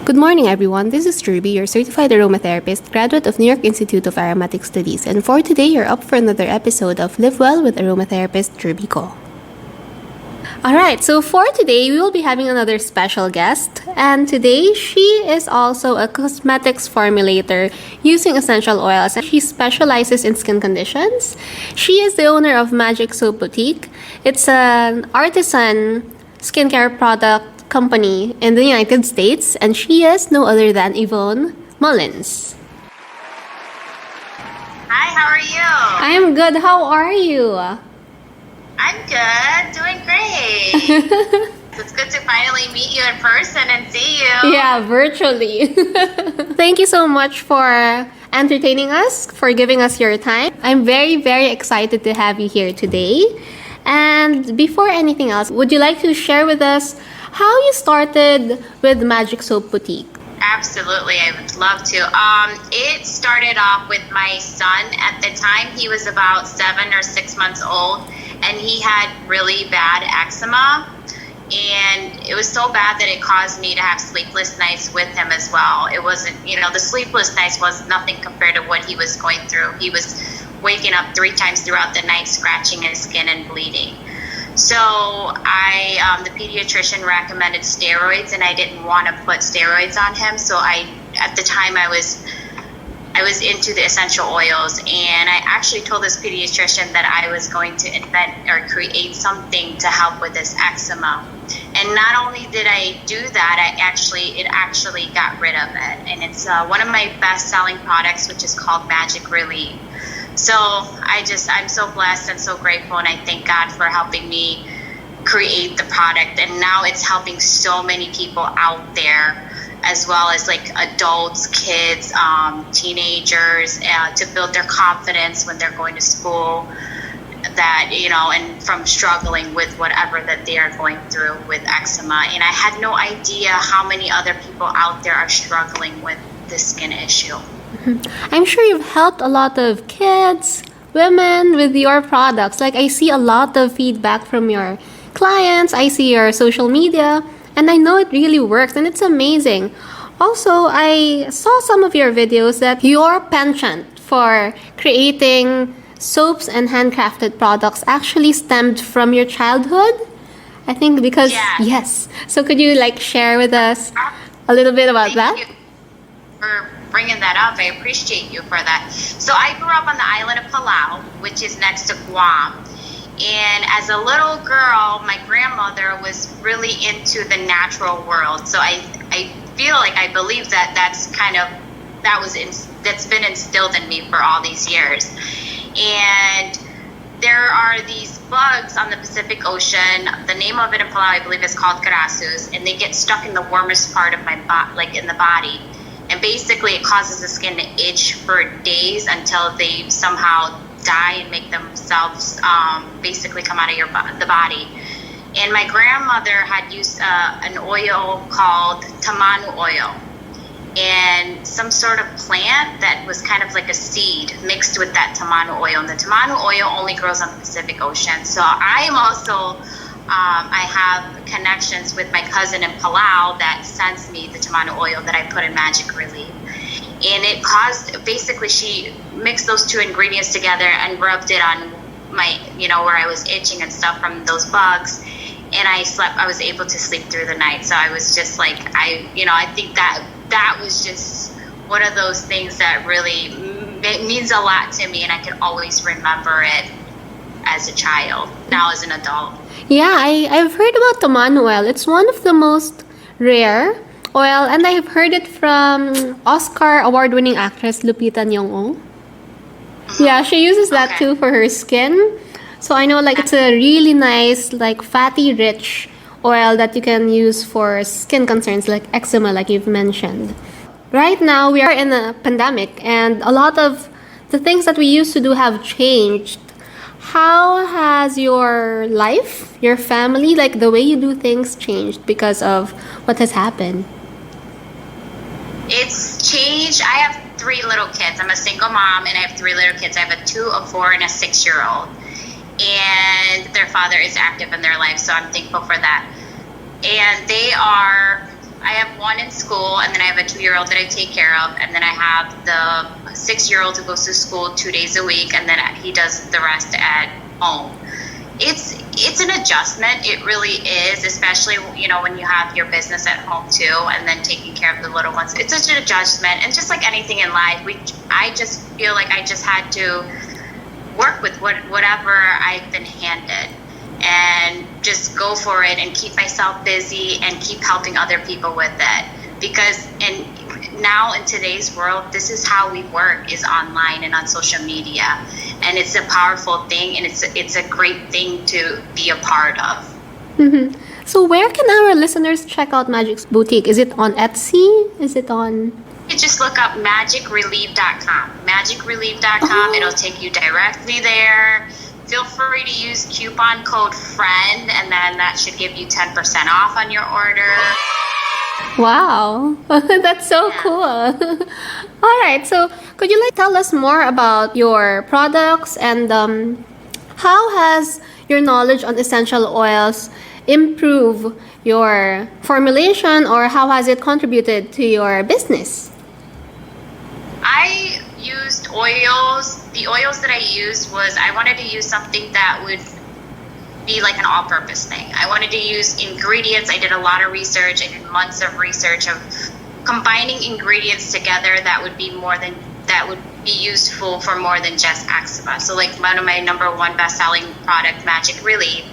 Good morning, everyone. This is Ruby, your certified aromatherapist, graduate of New York Institute of Aromatic Studies. And for today, you're up for another episode of Live Well with aromatherapist Ruby Ko. Alright, so for today, we will be having another special guest. And today, she is also a cosmetics formulator using essential oils. And she specializes in skin conditions. She is the owner of Magic Soap Boutique. It's an artisan skincare product company in the United States, and she is no other than Ivone Mullins. Hi, how are you? I am good. How are you? I'm good, doing great. It's good to finally meet you in person and see you. Yeah, virtually. Thank you so much for entertaining us, for giving us your time. I'm very, very excited to have you here today. And before anything else, would you like to share with us how you started with Magic Soap Boutique? Absolutely, I would love to. It started off with my son. At the time, he was about 7 or 6 months old, and he had really bad eczema. And it was so bad that it caused me to have sleepless nights with him as well. It wasn't, the sleepless nights was nothing compared to what he was going through. He was waking up 3 times throughout the night, scratching his skin and bleeding. So the pediatrician recommended steroids, and I didn't want to put steroids on him. So at the time I was into the essential oils, and I actually told this pediatrician that I was going to invent or create something to help with this eczema. And not only did I do that, it actually got rid of it. And it's one of my best-selling products, which is called Magic Relief. So I'm so blessed and so grateful, and I thank God for helping me create the product. And now it's helping so many people out there, as well as like adults, kids, teenagers, to build their confidence when they're going to school, and from struggling with whatever that they are going through with eczema. And I had no idea how many other people out there are struggling with this skin issue. I'm sure you've helped a lot of kids, women with your products. Like, I see a lot of feedback from your clients. I see your social media, and I know it really works, and it's amazing. Also, I saw some of your videos that your penchant for creating soaps and handcrafted products actually stemmed from your childhood. I think because, yes. So could you share with us a little bit about that? Thank you for bringing that up. I appreciate you for that. So I grew up on the island of Palau, which is next to Guam. And as a little girl, my grandmother was really into the natural world. So I feel like I believe that's been instilled in me for all these years. And there are these bugs on the Pacific Ocean. The name of it in Palau, I believe, is called karasus, and they get stuck in the warmest part of my in the body. And basically, it causes the skin to itch for days until they somehow die and make themselves basically come out of the body. And my grandmother had used an oil called tamanu oil, and some sort of plant that was kind of like a seed mixed with that tamanu oil. And the tamanu oil only grows on the Pacific Ocean. So I am also I have connections with my cousin in Palau that sends me the tamanu oil that I put in Magic Relief. And it caused, basically she mixed those two ingredients together and rubbed it on my, where I was itching and stuff from those bugs. And I was able to sleep through the night. So I was just like, I think that was just one of those things that really, it means a lot to me. And I can always remember it as a child, now as an adult. Yeah, I've heard about tamanu oil. It's one of the most rare oil, and I've heard it from Oscar award-winning actress Lupita Nyong'o. Yeah, she uses that too for her skin. So I know it's a really nice, fatty, rich oil that you can use for skin concerns like eczema, like you've mentioned. Right now, we are in a pandemic, and a lot of the things that we used to do have changed. How has your life, your family, the way you do things changed because of what has happened? It's changed. I have 3 little kids. I'm a single mom, and I have 3 little kids. I have a 2, a 4, and a 6-year-old. And their father is active in their life, so I'm thankful for that. And they are I have one in school, and then I have a 2-year-old that I take care of, and then I have the 6-year-old who goes to school 2 days a week, and then he does the rest at home. It's an adjustment. It really is, especially, you know, when you have your business at home too, and then taking care of the little ones. It's such an adjustment, and just like anything in life, I just feel like I just had to work with whatever I've been handed, and just go for it and keep myself busy and keep helping other people with it. Because now in today's world, this is how we work, is online and on social media, and it's a powerful thing, and it's a great thing to be a part of. Mm-hmm. So where can our listeners check out Magic's boutique? Is it on Etsy? Is it on... You just look up magicrelief.com. Magicrelief.com. It'll take you directly there. Feel free to use coupon code FRIEND, and then that should give you 10% off on your order. Wow, that's so cool. All right, so could you tell us more about your products, and how has your knowledge on essential oils improve your formulation, or how has it contributed to your business? I used oils. The oils that I used was, I wanted to use something that would be like an all-purpose thing. I wanted to use ingredients. I did a lot of research. I did months of research of combining ingredients together that would be useful for more than just eczema. So like one of my #1 best-selling product, Magic Relief,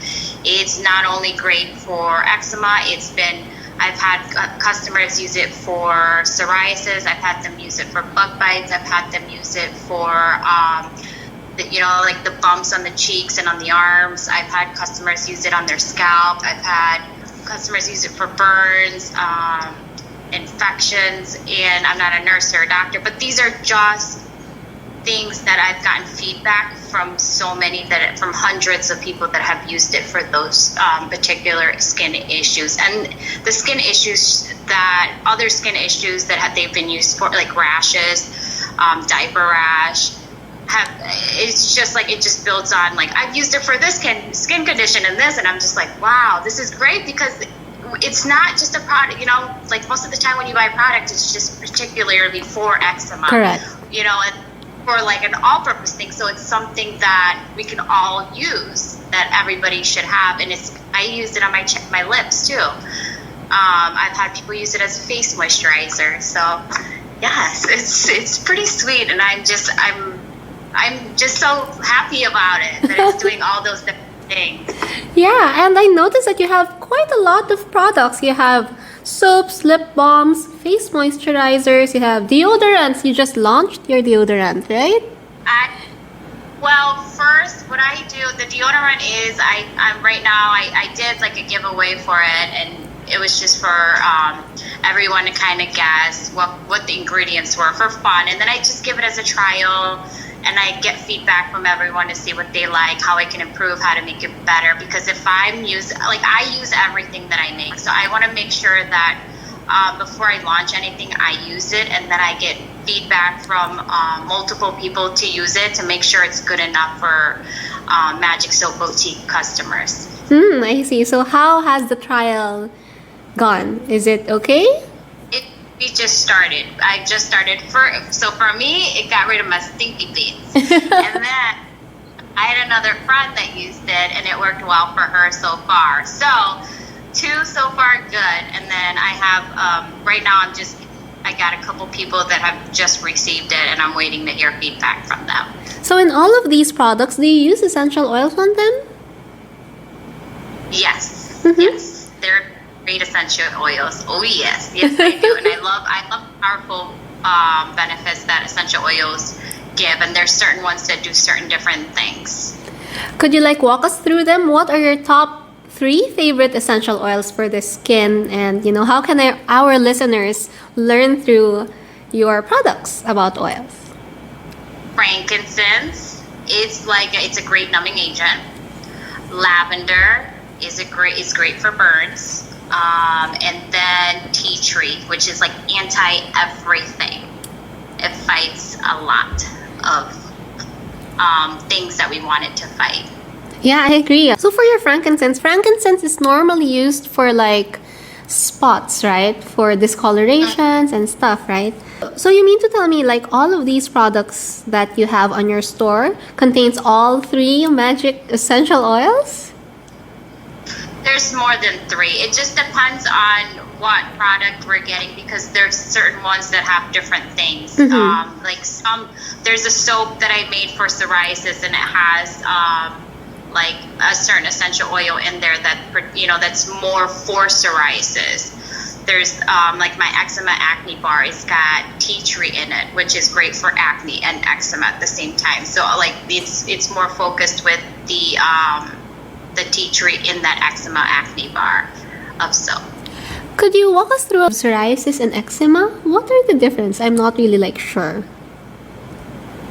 it's not only great for eczema, I've had customers use it for psoriasis. I've had them use it for bug bites. I've had them use it for, like the bumps on the cheeks and on the arms. I've had customers use it on their scalp. I've had customers use it for burns, infections, and I'm not a nurse or a doctor, but these are just things that I've gotten feedback from from hundreds of people that have used it for those particular skin issues. And the other skin issues that they've been used for, like rashes, diaper rash, it's just like, it just builds on, like, I've used it for this skin condition and this, and I'm just like, wow, this is great, because it's not just a product, like most of the time when you buy a product, it's just particularly for eczema. Correct. And for like an all-purpose thing, so it's something that we can all use, that everybody should have, and I used it on my lips too. I've had people use it as a face moisturizer, so yes, it's pretty sweet, and I'm just so happy about it, that it's doing all those different things. Yeah, and I noticed that you have quite a lot of products. You have soaps, lip balms, face moisturizers, you have deodorants. You just launched your deodorant, right? Well, first, what I do, the deodorant is, I'm right now, I did like a giveaway for it, and it was just for everyone to kind of guess what the ingredients were for fun, and then I just give it as a trial, and I get feedback from everyone to see what they like, how I can improve, how to make it better. Because if I use everything that I make, so I want to make sure that before I launch anything, I use it, and then I get feedback from multiple people to use it to make sure it's good enough for Magic Soap Boutique customers. I see. So how has the trial gone? Is it okay? We just started. I just started. So for me, it got rid of my stinky beans. And then I had another friend that used it, and it worked well for her so far. So 2 so far good. And then I have, right now I got a couple people that have just received it, and I'm waiting to hear feedback from them. So in all of these products, do you use essential oils on them? Yes. Yes. They're great essential oils. Oh yes, I do, and I love powerful benefits that essential oils give, and there's certain ones that do certain different things. Could you walk us through them? What are your top 3 favorite essential oils for the skin, and how can our listeners learn through your products about oils? Frankincense, it's a great numbing agent. Lavender is great for burns. And then tea tree, which is like anti-everything. It fights a lot of things that we want it to fight. Yeah, I agree. So for your frankincense is normally used for spots, right? For discolorations and stuff, right? So you mean to tell me like all of these products that you have on your store contains all 3 magic essential oils? There's more than 3. It just depends on what product we're getting because there's certain ones that have different things. Like there's a soap that I made for psoriasis and it has like a certain essential oil in there that that's more for psoriasis. There's like my eczema acne bar. It's got tea tree in it, which is great for acne and eczema at the same time. So like it's more focused with the tea tree in that eczema acne bar of soap. Could you walk us through psoriasis and eczema? What are the difference? I'm not really like sure.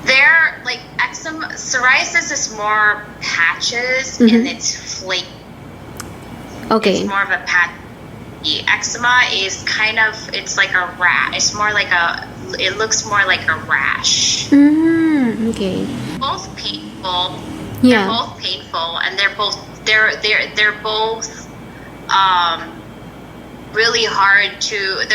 They're like eczema, psoriasis is more patches and it's flake. Okay. It's more of a patch. Eczema is kind of, it's like a rash. It's more like it looks more like a rash. Okay. Both painful. Yeah. They're both painful, and they're both really hard to.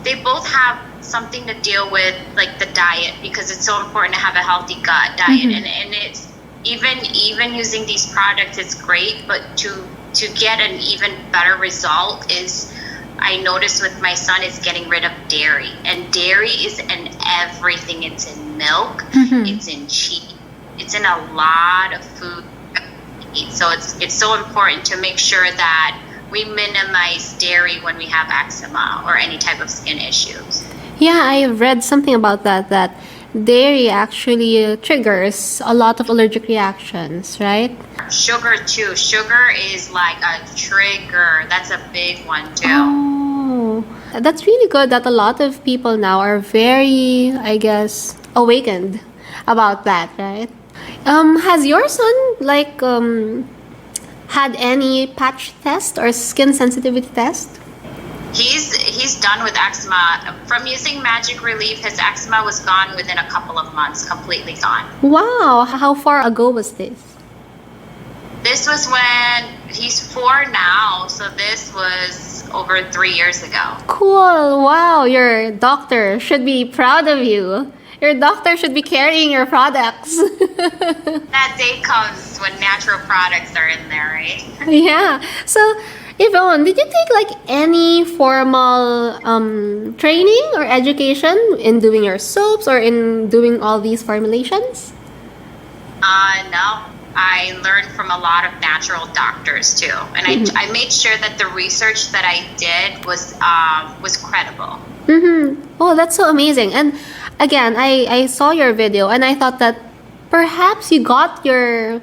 They both have something to deal with, like the diet, because it's so important to have a healthy gut diet, and it's even using these products, it's great, but to get an even better result is, I noticed with my son, is getting rid of dairy. And dairy is in everything. It's in milk, it's in cheese, it's in a lot of food. So it's so important to make sure that we minimize dairy when we have eczema or any type of skin issues. Yeah, I read something about that dairy actually triggers a lot of allergic reactions, right? Sugar too. Sugar is like a trigger. That's a big one too. Oh, that's really good that a lot of people now are very, I guess, awakened about that, right? Has your son had any patch test or skin sensitivity test? He's done with eczema. From using Magic Relief, his eczema was gone within a couple of months, completely gone. Wow, how far ago was this? This was when he's 4 now, so this was over 3 years ago. Cool. Wow, your doctor should be proud of you. Your doctor should be carrying your products. That day comes when natural products are in there, right? Yeah. So, Ivone, did you take like any formal training or education in doing your soaps or in doing all these formulations? No. I learned from a lot of natural doctors too, and I made sure that the research that I did was credible. Oh, that's so amazing. And again, I saw your video and I thought that perhaps you got your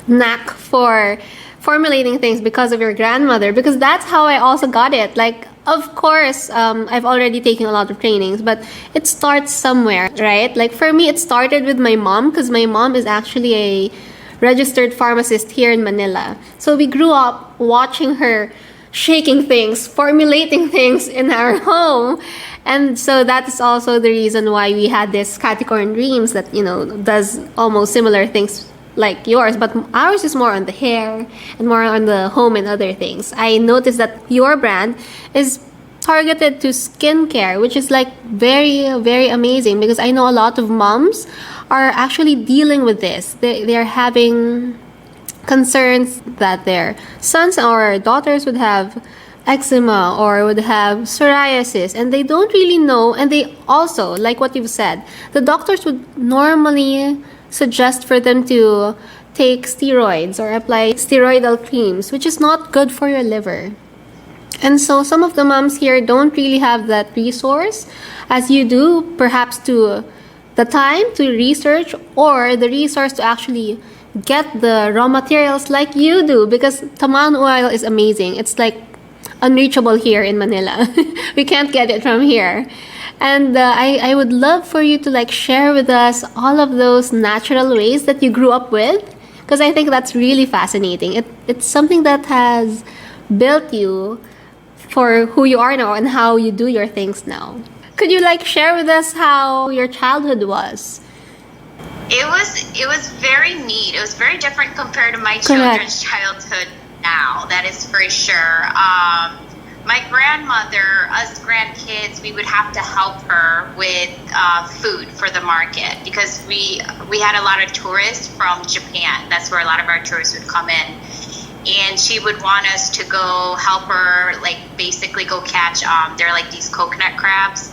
knack for formulating things because of your grandmother, because that's how I also got it. Like, of course, I've already taken a lot of trainings, but it starts somewhere, right? Like for me, it started with my mom, because my mom is actually a registered pharmacist here in Manila. So we grew up watching her shaking things, formulating things in our home. And so that is also the reason why we had this Caticorn Dreams that, does almost similar things like yours, but ours is more on the hair and more on the home and other things. I noticed that your brand is targeted to skincare, which is like very, very amazing, because I know a lot of moms are actually dealing with this. They're having concerns that their sons or daughters would have eczema or would have psoriasis, and they don't really know. And they also, like what you've said, the doctors would normally suggest for them to take steroids or apply steroidal creams, which is not good for your liver. And so some of the moms here don't really have that resource as you do, perhaps to the time to research or the resource to actually get the raw materials like you do, because tamarind oil is amazing. It's like unreachable here in Manila. We can't get it from here. And I would love for you to like share with us all of those natural ways that you grew up with, because I think that's really fascinating. It's something that has built you for who you are now and how you do your things now. Could you like share with us how your childhood was? It was very neat. It was very different compared to my children's childhood now. That is for sure. my grandmother, us grandkids, we would have to help her with food for the market because we had a lot of tourists from Japan. That's where a lot of our tourists would come in. And she would want us to go help her, like basically go catch, they're like these coconut crabs.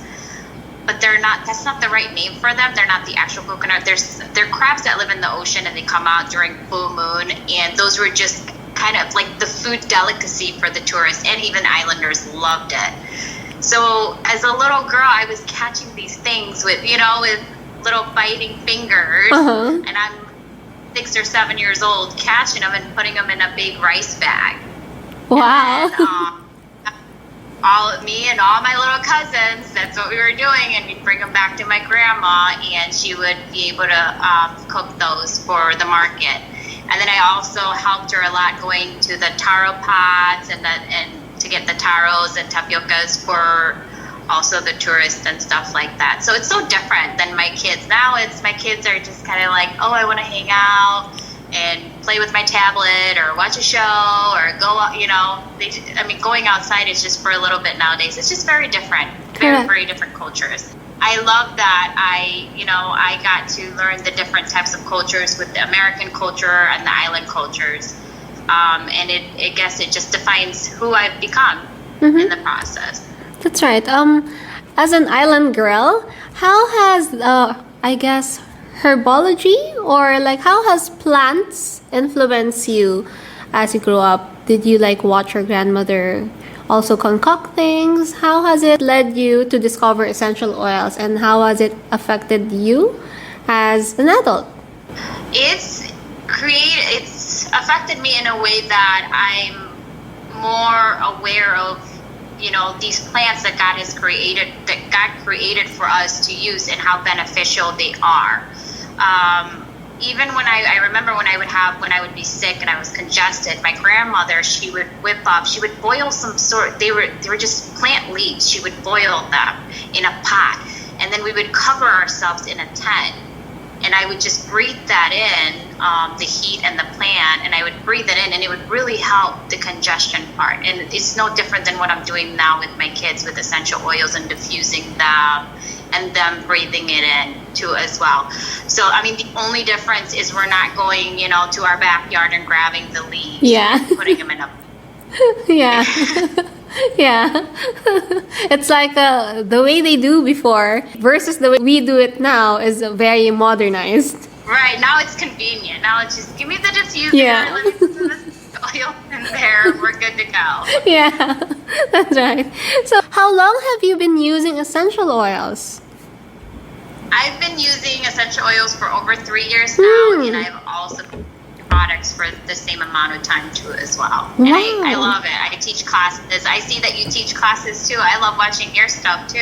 But that's not the right name for them. They're not the actual coconut. They're crabs that live in the ocean and they come out during full moon. And those were just kind of like the food delicacy for the tourists, and even islanders loved it. So as a little girl, I was catching these things with little biting fingers, and I'm 6 or 7 years old catching them and putting them in a big rice bag. Wow. And me and all my little cousins, that's what we were doing, and we'd bring them back to my grandma, and she would be able to cook those for the market. And then I also helped her a lot going to the taro pots and to get the taros and tapiocas for also the tourists and stuff like that. So it's so different than my kids. Now my kids are just kind of like, oh, I want to hang out and play with my tablet or watch a show or go, going outside is just for a little bit nowadays. It's just very different, very, very different cultures. I love that I got to learn the different types of cultures with the American culture and the island cultures. And I guess it just defines who I've become in the process. That's right. As an island girl, how has, I guess, herbology or like how has plants influenced you as you grew up? Did you like watch your grandmother also concoct things? How has it led you to discover essential oils, and how has it affected you as an adult? It's affected me in a way that I'm more aware of, these plants that God created for us to use and how beneficial they are. Even when I remember when I would be sick and I was congested, my grandmother, she would boil some sort, they were just plant leaves. She would boil them in a pot, and then we would cover ourselves in a tent, and I would just breathe that in, the heat and the plant, and I would breathe it in, and it would really help the congestion part. And it's no different than what I'm doing now with my kids with essential oils and diffusing them and them breathing it in too as well. So, the only difference is we're not going, to our backyard and grabbing the leaves and putting them in a... Yeah. Yeah. It's like the way they do before versus the way we do it now is very modernized. Right. Now it's convenient. Now it's just, give me the diffuser. Let me put the oil in there. We're good to go. Yeah. That's right. So how long have you been using essential oils? I've been using essential oils for over 3 years now, and I've also products for the same amount of time too as well. And I love it. I teach classes. I see that you teach classes too. I love watching your stuff too.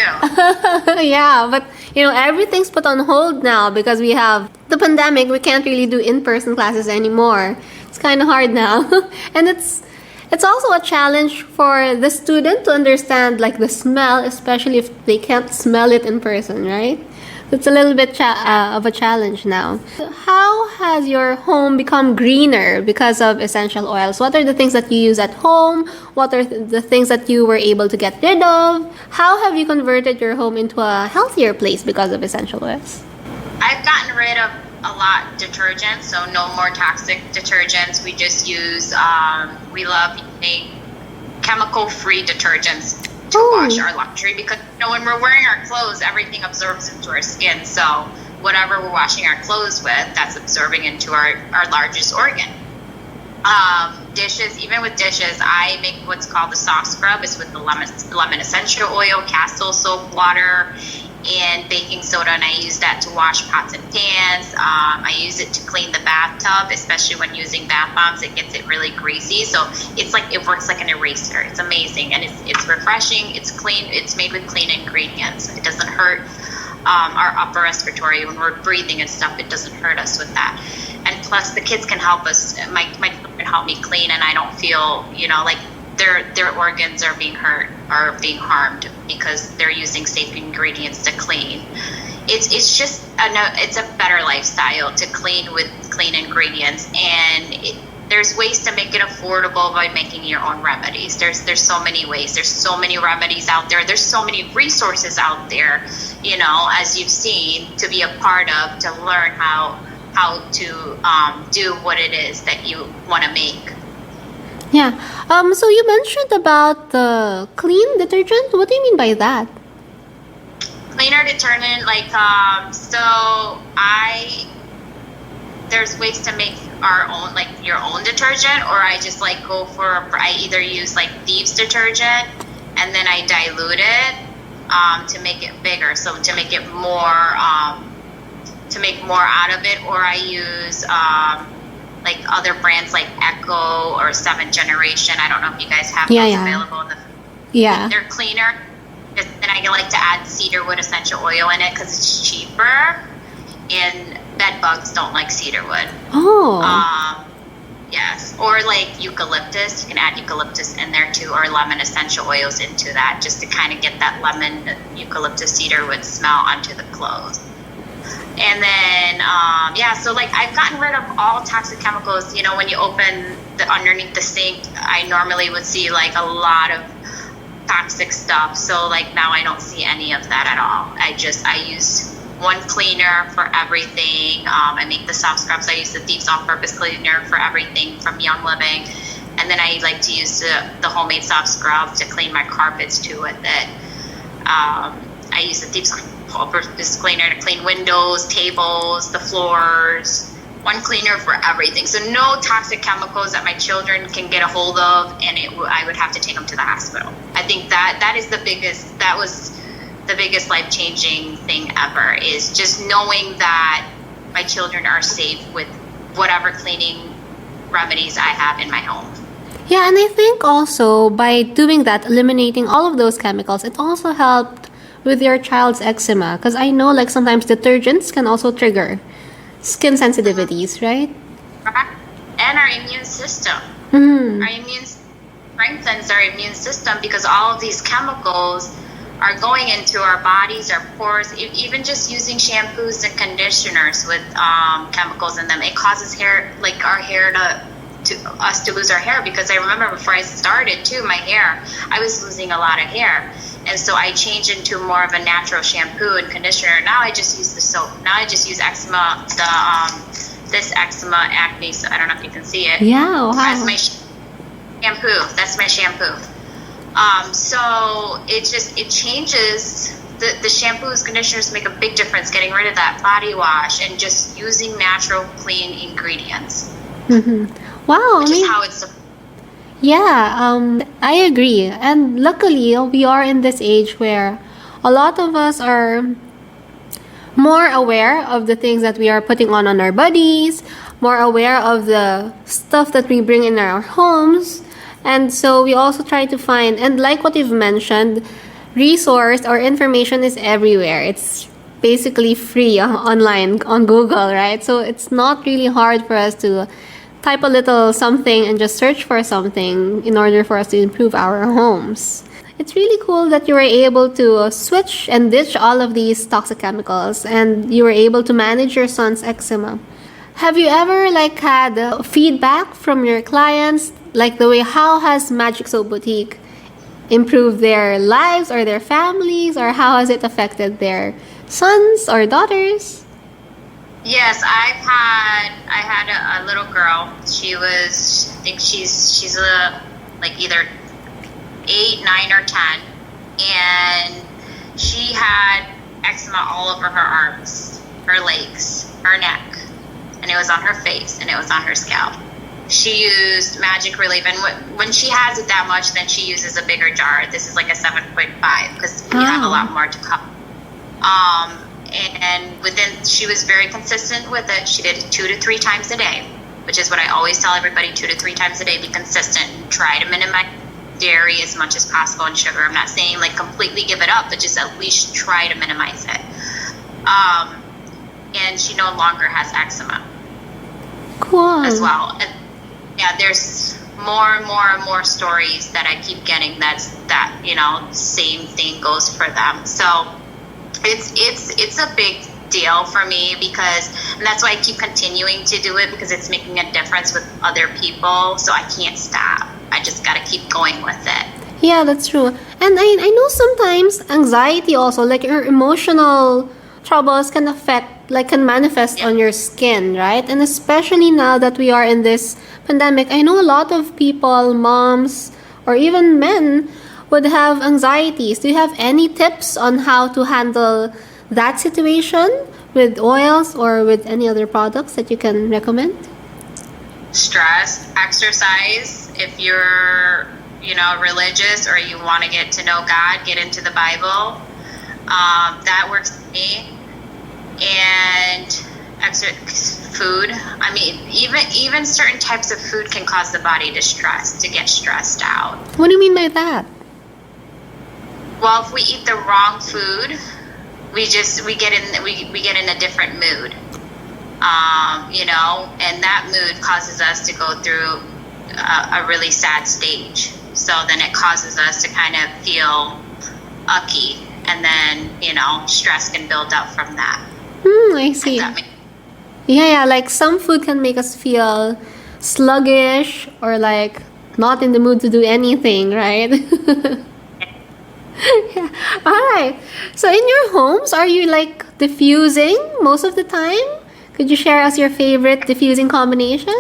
Yeah, but everything's put on hold now because we have the pandemic. We can't really do in-person classes anymore. It's kind of hard now. And it's also a challenge for the student to understand like the smell, especially if they can't smell it in person, right? It's a little bit of a challenge now. How has your home become greener because of essential oils? What are the things that you use at home? What are the things that you were able to get rid of? How have you converted your home into a healthier place because of essential oils? I've gotten rid of a lot of detergents, so no more toxic detergents. We just use, we love using chemical-free detergents to wash our laundry because when we're wearing our clothes, everything absorbs into our skin. So whatever we're washing our clothes with, that's absorbing into our largest organ. Dishes, even with dishes, I make what's called the soft scrub. It's with the lemon essential oil, castle soap water, and baking soda, and I use that to wash pots and pans. I use it to clean the bathtub, especially when using bath bombs. It gets it really greasy, so it's like it works like an eraser. It's amazing, and it's refreshing. It's clean. It's made with clean ingredients. It doesn't hurt our upper respiratory when we're breathing and stuff. It doesn't hurt us with that. And plus, the kids can help us. My children help me clean, and I don't feel like their organs are being hurt or being harmed because they're using safe ingredients to clean. It's just it's a better lifestyle to clean with clean ingredients, and there's ways to make it affordable by making your own remedies. There's so many ways. There's so many remedies out there. There's so many resources out there, you know, as you've seen, to be a part of, to learn how to do what it is that you want to make. Yeah. So you mentioned about the clean detergent. What do you mean by that? Cleaner detergent, like, there's ways to make our own, like your own detergent, or I just like I either use like Thieves detergent and then I dilute it to make it bigger, so to make it more, to make more out of it, or I use like other brands like Echo or 7th Generation. I don't know if you guys have those available in the. Yeah. They're cleaner. And I like to add cedarwood essential oil in it because it's cheaper, and bed bugs don't like cedarwood. Oh. Yes. Or like eucalyptus. You can add eucalyptus in there too, or lemon essential oils into that, just to kind of get that lemon, eucalyptus, cedarwood smell onto the clothes. And then, so like I've gotten rid of all toxic chemicals. You know, when you open underneath the sink, I normally would see like a lot of toxic stuff. So like now I don't see any of that at all. I use one cleaner for everything. I make the soft scrubs. I use the Thieves all-purpose cleaner for everything from Young Living. And then I like to use the homemade soft scrub to clean my carpets too with it. I use the Thieves all-purpose cleaner to clean windows, tables, the floors. One cleaner for everything. So no toxic chemicals that my children can get a hold of, and I would have to take them to the hospital. I think that was the biggest life-changing thing ever, is just knowing that my children are safe with whatever cleaning remedies I have in my home. Yeah, and I think also by doing that, eliminating all of those chemicals, it also helped with your child's eczema. Because I know like sometimes detergents can also trigger skin sensitivities, right? And our immune system. Mm-hmm. Our immune strengthens our immune system, because all of these chemicals are going into our bodies, our pores. Even just using shampoos and conditioners with chemicals in them, it causes our hair to lose our hair. Because I remember before I started too, my hair, I was losing a lot of hair. And so I changed into more of a natural shampoo and conditioner. Now I just use the soap. Now I just use eczema, this eczema acne. So I don't know if you can see it. Yeah, wow. As my shampoo. That's my shampoo. So it changes. The shampoos, conditioners make a big difference. Getting rid of that body wash and just using natural, clean ingredients. Mm-hmm. Wow. Which is how it's. Yeah, I agree. And luckily, we are in this age where a lot of us are more aware of the things that we are putting on our bodies, more aware of the stuff that we bring in our homes. And so we also try to find, and like what you've mentioned, resource or information is everywhere. It's basically free online on Google, right? So it's not really hard for us to type a little something and just search for something in order for us to improve our homes. It's really cool that you were able to switch and ditch all of these toxic chemicals, and you were able to manage your son's eczema. Have you ever had feedback from your clients, like the way how has Magic Soap Boutique improved their lives or their families, or how has it affected their sons or daughters? Yes, I had a little girl. She was, I think she's either 8, 9, or 10, and she had eczema all over her arms, her legs, her neck, and it was on her face, and it was on her scalp. She used Magic Relief, and when she has it that much, then she uses a bigger jar. This is like a 7.5, because we have a lot more to come. And she was very consistent with it. She did it 2 to 3 times a day, which is what I always tell everybody: 2 to 3 times a day. Be consistent. Try to minimize dairy as much as possible and sugar. I'm not saying completely give it up, but just at least try to minimize it. And she no longer has eczema. Cool. As well. And, yeah, there's more and more stories that I keep getting that same thing goes for them. So it's a deal for me and that's why I keep continuing to do it, because it's making a difference with other people. So I can't stop. I just got to keep going with it. Yeah, that's true. And I know sometimes anxiety also, like your emotional troubles can manifest on your skin, right? And especially now that we are in this pandemic, I know a lot of people, moms, or even men would have anxieties. Do you have any tips on how to handle that situation with oils or with any other products that you can recommend? Stress, exercise. If you're, religious, or you want to get to know God, get into the Bible. That works for me. And food. I mean, even certain types of food can cause the body to get stressed out. What do you mean by that? Well, if we eat the wrong food, we get in a different mood. And that mood causes us to go through a really sad stage. So then it causes us to kind of feel ucky, and then, stress can build up from that. I see. Yeah, like some food can make us feel sluggish or like not in the mood to do anything, right? Yeah. All right. So in your homes, are you like diffusing most of the time? Could you share us your favorite diffusing combination?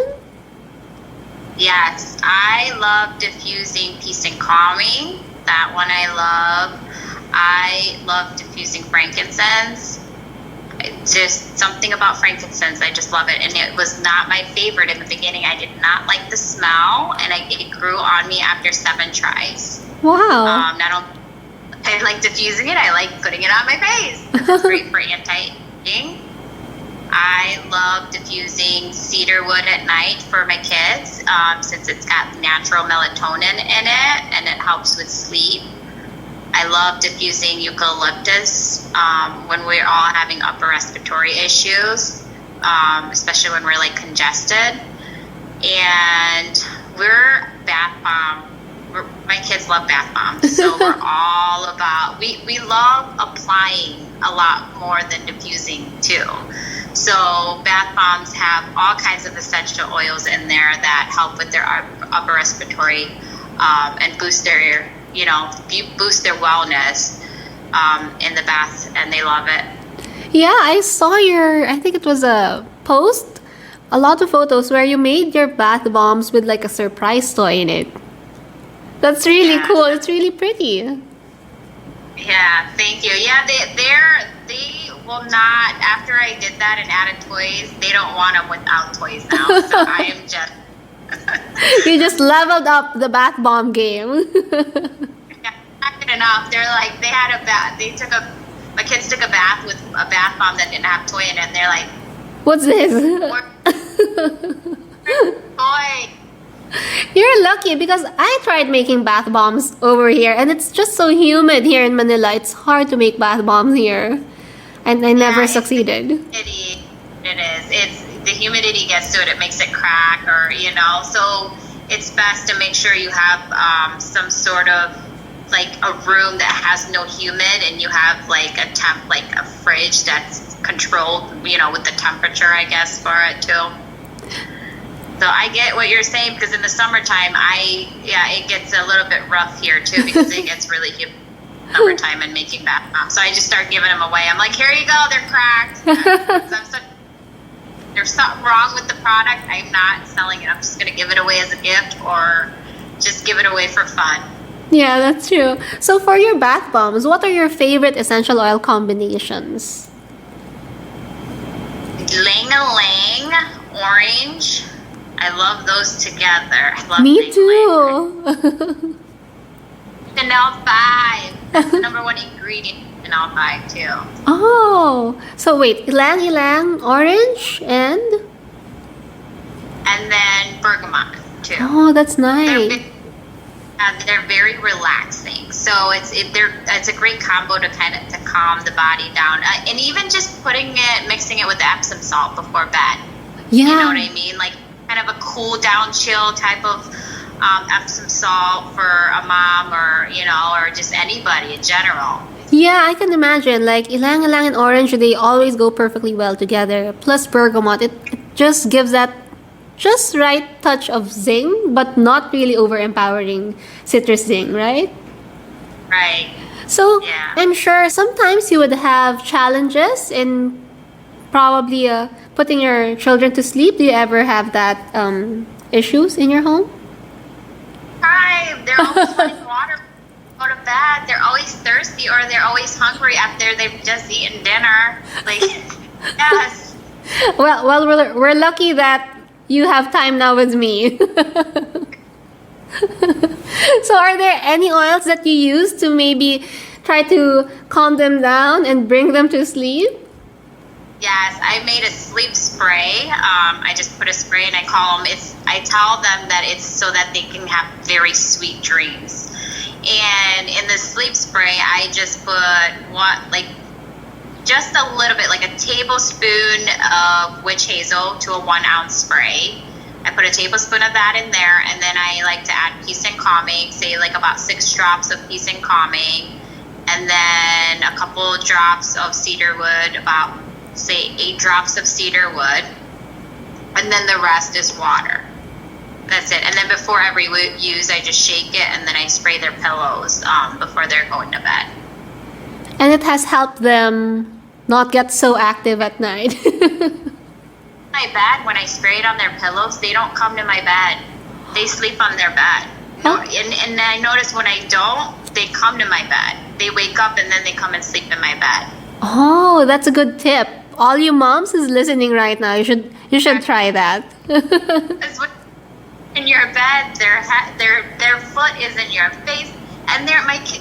Yes, I love diffusing Peace and Calming. That one I love. I love diffusing frankincense. Just something about frankincense, I just love it. And it was not my favorite in the beginning. I did not like the smell, and it grew on me after 7 tries. Wow. I like diffusing it. I like putting it on my face. It's great for anti-aging. I love diffusing cedarwood at night for my kids, since it's got natural melatonin in it, and it helps with sleep. I love diffusing eucalyptus when we're all having upper respiratory issues, especially when we're like congested. And we're bath bomb. My kids love bath bombs, so we're all about. We love applying a lot more than diffusing too. So bath bombs have all kinds of essential oils in there that help with their upper respiratory and boost their wellness in the bath, and they love it. Yeah, I saw I think it was a post, a lot of photos where you made your bath bombs with like a surprise toy in it. That's really cool. It's really pretty. Yeah, thank you. Yeah, they will not, after I did that and added toys, they don't want them without toys now. So I am just... You just leveled up the bath bomb game. Yeah, not good enough. They're like, they had a bath. My kids took a bath with a bath bomb that didn't have toy in it. And they're like, what's this? Toy. You're lucky because I tried making bath bombs over here, and it's just so humid here in Manila. It's hard to make bath bombs here, and I never succeeded. It is. The humidity gets to it. It makes it crack, so it's best to make sure you have some sort of like a room that has no humid, and you have like a fridge that's controlled, with the temperature, I guess, for it too. So I get what you're saying, because in the summertime, it gets a little bit rough here too, because it gets really humid in the summertime and making bath bombs. So I just start giving them away. I'm like, here you go, they're cracked. There's something wrong with the product. I'm not selling it. I'm just going to give it away as a gift, or just give it away for fun. Yeah, that's true. So for your bath bombs, what are your favorite essential oil combinations? Lang-a-lang, orange. I love those together. I love Me too. Chanel 5. That's the number 1 ingredient in Chanel 5 too. Oh, so wait, ylang-ylang, orange, and then bergamot too. Oh, that's nice. They're very relaxing. So it's a great combo to to calm the body down, and even just mixing it with the Epsom salt before bed. Yeah. You know what I mean? Like kind of a cool down, chill type of Epsom salt for a mom, or just anybody in general. Yeah, I can imagine. Like ylang-ylang and orange, they always go perfectly well together. Plus bergamot, it just gives that just right touch of zing, but not really overempowering citrus zing, right? Right. So Yeah. I'm sure sometimes you would have challenges in probably putting your children to sleep. Do you ever have that issues in your home? Hi. They're always wanting water. Go to bed. They're always thirsty or they're always hungry after they've just eaten dinner. Like, yes. Well, we're lucky that you have time now with me. So, are there any oils that you use to maybe try to calm them down and bring them to sleep? Yes, I made a sleep spray. I just put a spray and I call them. I tell them that it's so that they can have very sweet dreams. And in the sleep spray, I just put just a little bit, like a tablespoon of witch hazel to a 1 ounce spray. I put a tablespoon of that in there, and then I like to add peace and calming, say like about 6 drops of peace and calming, and then a couple drops of cedar wood, about say 8 drops of cedar wood, and then the rest is water. That's it. And then before every use, I just shake it, and then I spray their pillows before they're going to bed. And it has helped them not get so active at night. My bed, when I spray it on their pillows, they don't come to my bed. They sleep on their bed. No, and I notice when I don't, they come to my bed. They wake up and then they come and sleep in my bed. Oh, that's a good tip. All you moms is listening right now. You should try that. Because when in your bed, their foot is in your face, and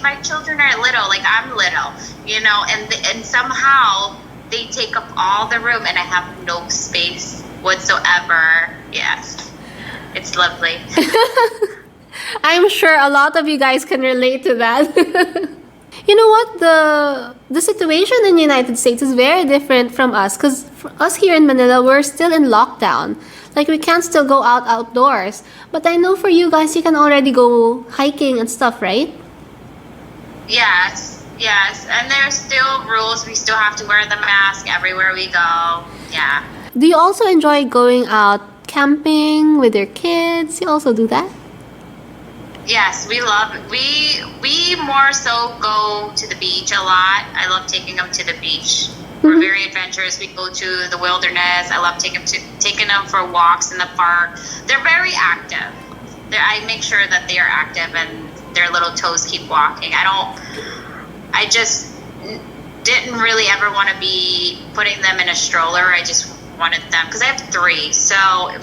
my children are little, like I'm little, and somehow they take up all the room, and I have no space whatsoever. Yes, it's lovely. I'm sure a lot of you guys can relate to that. You know what? The situation in the United States is very different from us, because for us here in Manila, we're still in lockdown. Like, we can't still go outdoors. But I know for you guys, you can already go hiking and stuff, right? Yes, and there's still rules. We still have to wear the mask everywhere we go. Yeah. Do you also enjoy going out camping with your kids? You also do that? Yes, we love it. We more so go to the beach a lot. I love taking them to the beach. We're very adventurous. We go to the wilderness. I love taking them for walks in the park. They're very active. I make sure that they are active and their little toes keep walking. I just didn't really ever want to be putting them in a stroller. I just wanted them, because I have 3. So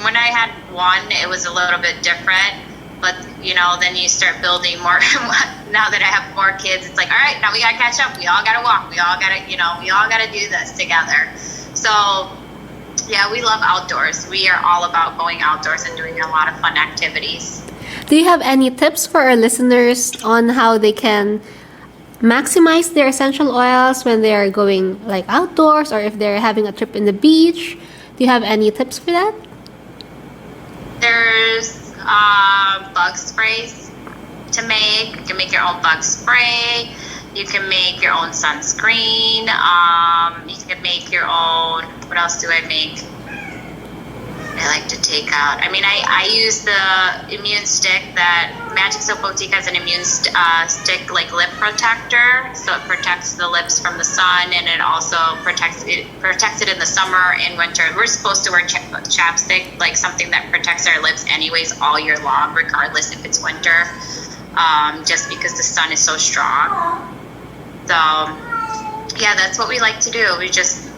when I had 1, it was a little bit different. But, then you start building more. Now that I have 4 kids, it's like, all right, now we got to catch up. We all got to walk. We all got to, we all got to do this together. So, yeah, we love outdoors. We are all about going outdoors and doing a lot of fun activities. Do you have any tips for our listeners on how they can maximize their essential oils when they are going like outdoors, or if they're having a trip in the beach? Do you have any tips for that? There's bug sprays to make. You can make your own bug spray. You can make your own sunscreen. You can make your own, what else do I make? I like to take out. I use the immune stick that Magic Soap Boutique has, an immune stick like lip protector, so it protects the lips from the sun, and it also protects it in the summer and winter. We're supposed to wear chapstick, like something that protects our lips anyways all year long, regardless if it's winter, just because the sun is so strong. So yeah, that's what we like to do.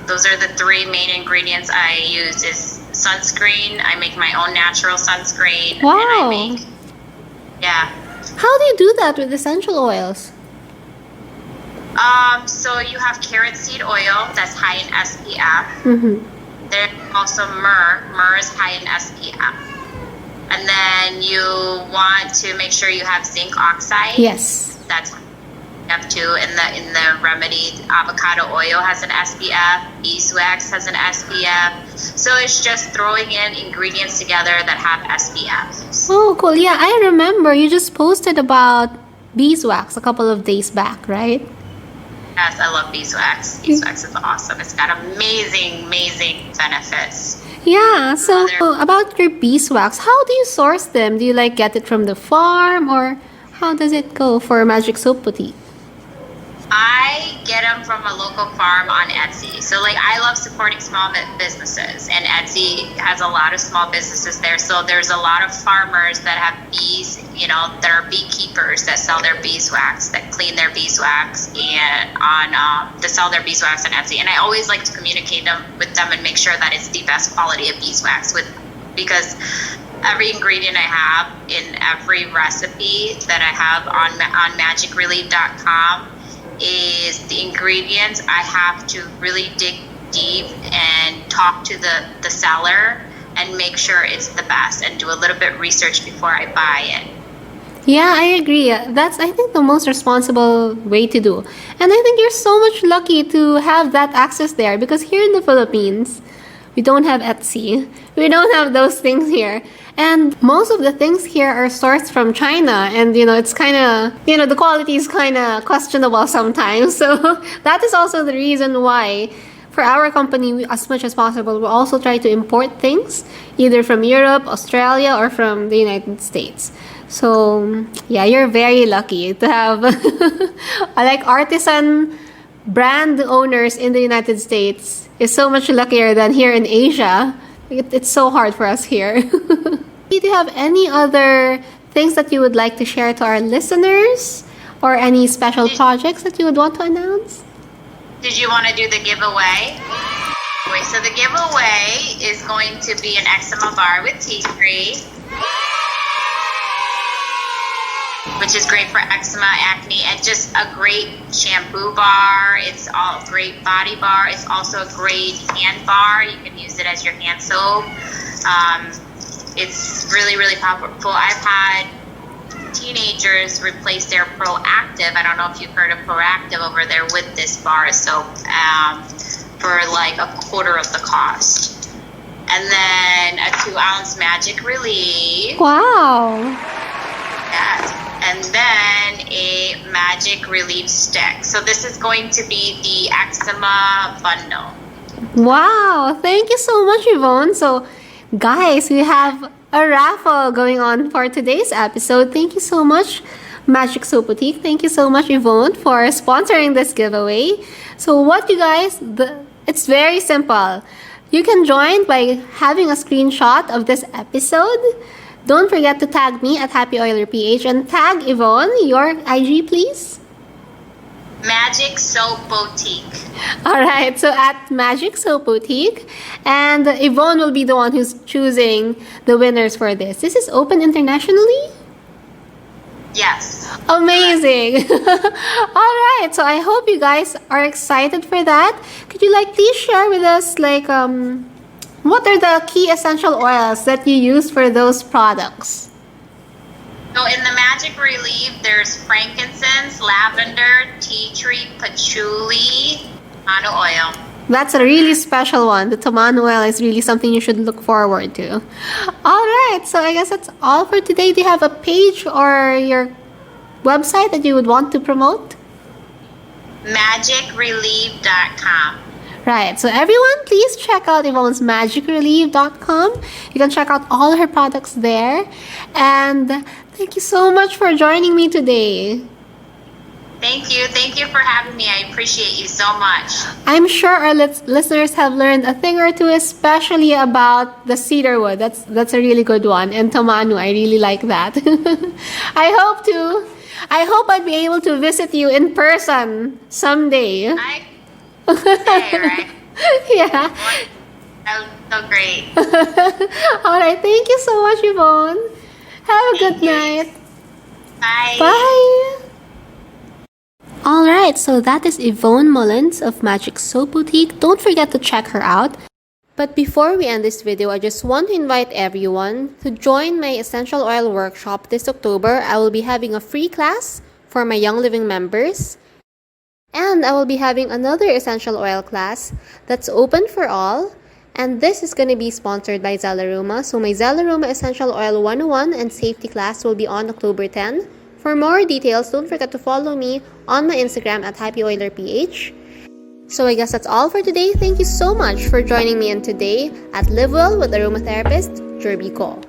Those are the 3 main ingredients I use is sunscreen. I make my own natural sunscreen. Wow. And yeah. How do you do that with essential oils? So you have carrot seed oil that's high in SPF. Mm-hmm. There's also myrrh. Myrrh is high in SPF. And then you want to make sure you have zinc oxide. Yes. That's F2 in the remedy. Avocado oil has an SPF. Beeswax has an SPF. So it's just throwing in ingredients together that have SPF. Oh, cool. Yeah, I remember you just posted about beeswax a couple of days back, right? Yes, I love beeswax. Beeswax is awesome. It's got amazing, amazing benefits. Yeah, so about your beeswax, how do you source them? Do you like get it from the farm or how does it go for Magic Soap Boutique? I get them from a local farm on Etsy. So, like, I love supporting small businesses, and Etsy has a lot of small businesses there. So, there's a lot of farmers that have bees, you know, that are beekeepers that sell their beeswax, that clean their beeswax, and to sell their beeswax on Etsy. And I always like to communicate with them and make sure that it's the best quality of beeswax because every ingredient I have in every recipe that I have on magicrelief.com is the ingredients. I have to really dig deep and talk to the seller and make sure it's the best and do a little bit of research before I buy it. Yeah, I agree. That's, I think, the most responsible way to do. And I think you're so much lucky to have that access there because here in the Philippines, we don't have Etsy. We don't have those things here. And most of the things here are sourced from China. And, it's kind of, the quality is kind of questionable sometimes. So that is also the reason why, for our company, as much as possible, we also try to import things either from Europe, Australia, or from the United States. So, yeah, you're very lucky to have like artisan brand owners in the United States is so much luckier than here in Asia. It's so hard for us here. Do you have any other things that you would like to share to our listeners or any special projects that you would want to announce? Did you want to do the giveaway? So the giveaway is going to be an eczema bar with tea tree, which is great for eczema, acne, and just a great shampoo bar. It's all great body bar. It's also a great hand bar. You can use it as your hand soap. It's really, really powerful. I've had teenagers replace their Proactive. I don't know if you've heard of Proactive over there with this bar of soap for like a quarter of the cost. And then a 2-ounce Magic Relief. Wow. Yes. And then a Magic Relief stick. So this is going to be the eczema bundle. Wow. Thank you so much, Ivone. So, guys, we have a raffle going on for today's episode. Thank you so much, Magic Soap Boutique. Thank you so much, Ivone, for sponsoring this giveaway. So what you guys, it's very simple. You can join by having a screenshot of this episode. Don't forget to tag me at Happy Oiler PH and tag Ivone. Your IG, please. Magic Soap Boutique. Alright, so at Magic Soap Boutique. And Ivone will be the one who's choosing the winners for this. This is open internationally? Yes. Amazing. Alright, so I hope you guys are excited for that. Could you please share with us what are the key essential oils that you use for those products? So in the Magic Relief, there's frankincense, lavender, tea tree, patchouli, tamano oil. That's a really special one. The tamano oil is really something you should look forward to. Alright, so I guess that's all for today. Do you have a page or your website that you would want to promote? magicrelief.com. Right, so everyone, please check out Ivone's magicrelief.com. You can check out all her products there. And thank you so much for joining me today. Thank you. Thank you for having me. I appreciate you so much. I'm sure our listeners have learned a thing or two, especially about the cedarwood. That's a really good one. And tamano, I really like that. I hope I'd be able to visit you in person someday. Right? Yeah. That was so great. Alright, thank you so much, Ivone. Have a good night. Bye. Bye. Alright, so that is Ivone Mullins of Magic Soap Boutique. Don't forget to check her out. But before we end this video, I just want to invite everyone to join my Essential Oil Workshop this October. I will be having a free class for my Young Living members. And I will be having another essential oil class that's open for all. And this is going to be sponsored by Zelaruma. So my Zelaruma Essential Oil 101 and Safety class will be on October 10 For more details, don't forget to follow me on my Instagram at HappyOilerPH. So I guess that's all for today. Thank you so much for joining me in today at Live Well with Aromatherapist Jerby Ko.